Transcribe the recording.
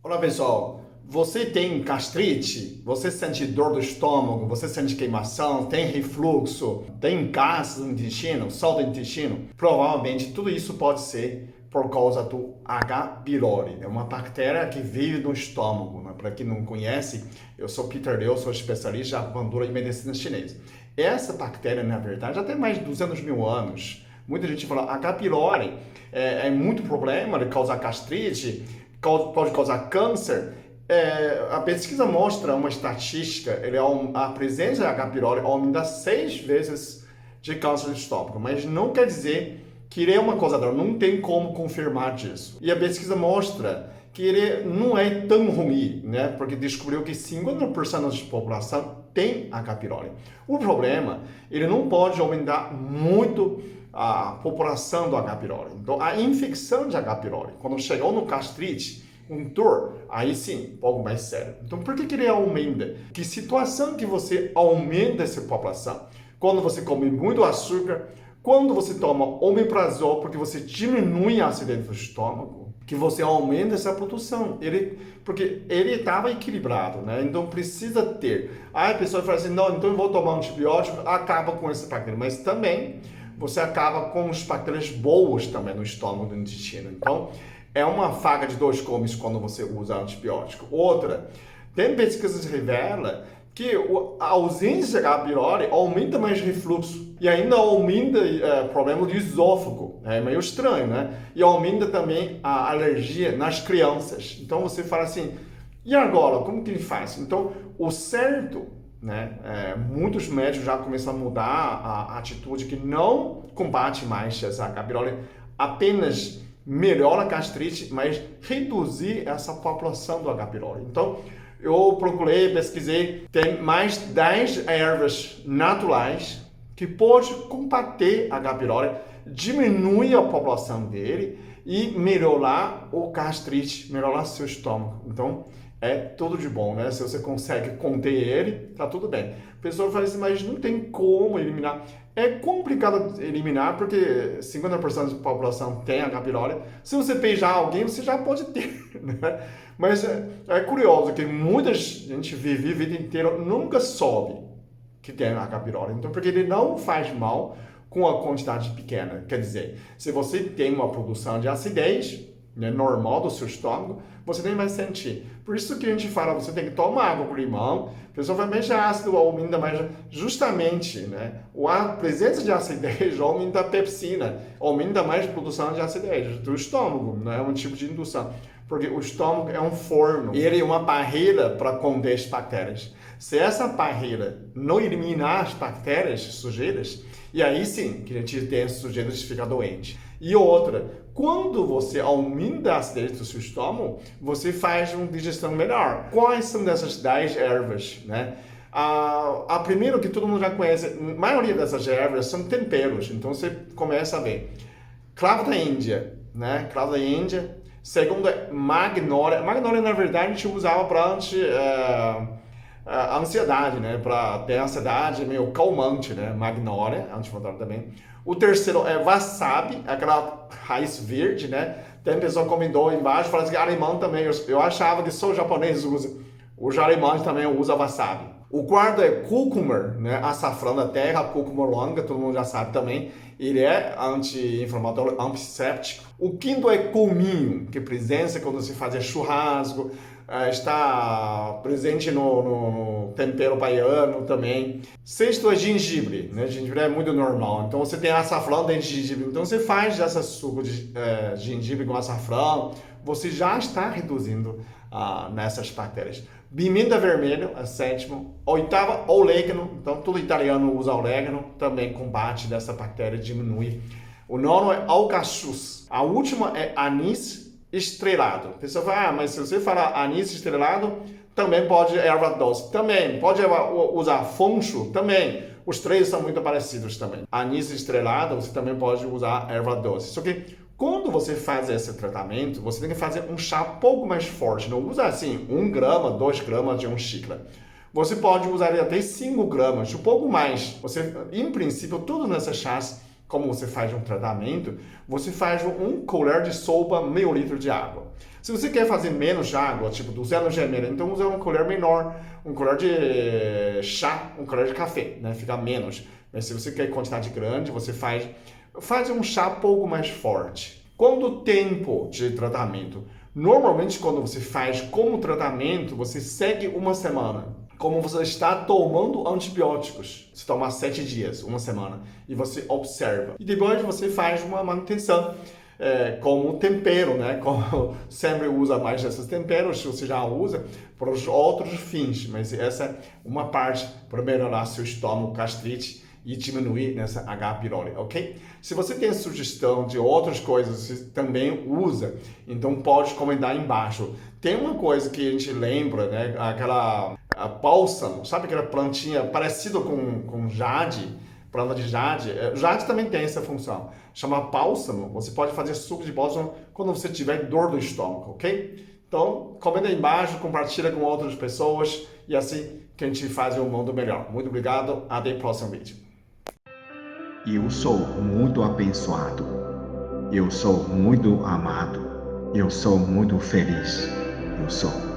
Olá pessoal, você tem gastrite? Você sente dor do estômago? Você sente queimação? Tem refluxo? Tem gases no intestino? Sal do intestino? Provavelmente tudo isso pode ser por causa do H. pylori. É uma bactéria que vive no estômago. Né? Para quem não conhece, eu sou Peter Liu, sou especialista em acupuntura e medicina chinesa. Essa bactéria, na verdade, já tem mais de 200 mil anos. Muita gente fala H. pylori é muito problema de causar gastrite, pode causar câncer. A pesquisa mostra uma estatística, a presença de H. pylori aumenta 6 vezes de câncer de estômago, mas não quer dizer que ele é uma causadora, não tem como confirmar disso. E a pesquisa mostra que ele não é tão ruim, né? Porque descobriu que 50% da população tem H. pylori. O problema, ele não pode aumentar muito a população do H. pylori. Então, a infecção de H. pylori, quando chegou no gastrite, um dor, aí sim, um pouco mais sério. Então, por que ele aumenta? Que situação que você aumenta essa população? Quando você come muito açúcar, quando você toma omeprazol, porque você diminui a acidez do estômago, que você aumenta essa produção. Porque ele estava equilibrado, né? Então precisa ter. Aí a pessoa fala assim, não, então eu vou tomar um antibiótico, acaba com essa bactéria. Mas também você acaba com as bactérias boas também no estômago do intestino. Então, é uma faca de dois gumes quando você usa antibiótico. Outra, tem pesquisas que revelam que a ausência de H. pylori aumenta mais refluxo e ainda aumenta problema de esôfago. É meio estranho, né? E aumenta também a alergia nas crianças. Então você fala assim, e agora? Como que ele faz? Então, o certo, né? Muitos médicos já começam a mudar a atitude que não combate mais essa H. pylori, apenas melhora a gastrite, mas reduzir essa população do H. pylori. Então, eu procurei, pesquisei, tem mais 10 ervas naturais que pode combater H. pylori, diminuir a população dele e melhorar o gastrite, melhorar seu estômago. Então, é tudo de bom, né? Se você consegue conter ele, tá tudo bem. A pessoa fala assim, mas não tem como eliminar. É complicado eliminar, porque 50% da população tem H. pylori. Se você beijar alguém, você já pode ter, né? Mas é curioso que muita gente vive a vida inteira, nunca soube que tem H. pylori. Então, porque ele não faz mal com a quantidade pequena. Quer dizer, se você tem uma produção de acidez, né, normal do seu estômago, você nem vai sentir. Por isso que a gente fala, você tem que tomar água com limão, a pessoa vai mexer ácido, aumenta mais, justamente, né? A presença de acidez aumenta a pepsina, aumenta mais a produção de acidez do estômago, não é um tipo de indução. Porque o estômago é um forno, ele é uma barreira para conter as bactérias. Se essa barreira não eliminar as bactérias sujeiras, e aí sim que a gente tem sujeiras que fica doente. E outra, quando você aumenta a acidez do seu estômago, você faz uma digestão melhor. Quais são dessas 10 ervas, né? A primeira que todo mundo já conhece, a maioria dessas ervas são temperos, então você começa a ver. Cravo da Índia, né? Cravo da Índia. Segundo é magnólia. Magnólia, na verdade, a gente usava para a ansiedade, né? Para ter ansiedade, meio calmante, né? Magnólia, anti-inflamatório também. O terceiro é wasabi, aquela raiz verde, né? Tem pessoa que comentou embaixo, falando que alemão também, eu achava que só o japonês usa. Os alemães também usam wasabi. O quarto é cúrcuma, né? Açafrão da terra, cúrcuma longa, todo mundo já sabe também. Ele é anti-inflamatório, antisséptico. O quinto é cominho, que presença quando se faz churrasco, está presente no tempero baiano também. Sexto é gengibre, né? Gengibre é muito normal. Então você tem açafrão, tem gengibre. Então você faz essa suco de gengibre com açafrão, você já está reduzindo nessas bactérias. Pimenta vermelha, é sétimo. Oitava, orégano. Então, todo italiano usa orégano. Também combate dessa bactéria, diminui. O nono é alcachus. A última é anis estrelado. A pessoa fala, mas se você falar anis estrelado, também pode erva doce. Também pode usar funcho. Também. Os três são muito parecidos também. Anis estrelado, você também pode usar erva doce. Só que quando você faz esse tratamento, você tem que fazer um chá um pouco mais forte. Não usa assim 1 grama, 2 gramas de 1 xícara. Você pode usar até 5 gramas, um pouco mais. Você, em princípio, tudo nessas chás como você faz um tratamento, você faz um colher de sopa, meio litro de água. Se você quer fazer menos água, tipo 200 ml, então usa uma colher menor, uma colher de chá, uma colher de café, né? Fica menos. Mas se você quer quantidade grande, você faz um chá pouco mais forte. Quanto tempo de tratamento? Normalmente, quando você faz como tratamento, você segue uma semana. Como você está tomando antibióticos. Você toma 7 dias, uma semana, e você observa. E depois você faz uma manutenção, como tempero, né? Como sempre usa mais esses temperos, você já usa para os outros fins. Mas essa é uma parte para melhorar seu estômago, gastrite, e diminuir nessa H. pylori, ok? Se você tem sugestão de outras coisas que você também usa, então pode comentar embaixo. Tem uma coisa que a gente lembra, né? Aquela bálsamo, sabe aquela plantinha parecida com jade? Planta de jade. Jade também tem essa função. Chama bálsamo. Você pode fazer suco de bálsamo quando você tiver dor do estômago, ok? Então, comenta aí embaixo, compartilha com outras pessoas e assim que a gente faz um mundo melhor. Muito obrigado, até o próximo vídeo. Eu sou muito abençoado. Eu sou muito amado. Eu sou muito feliz. Eu sou.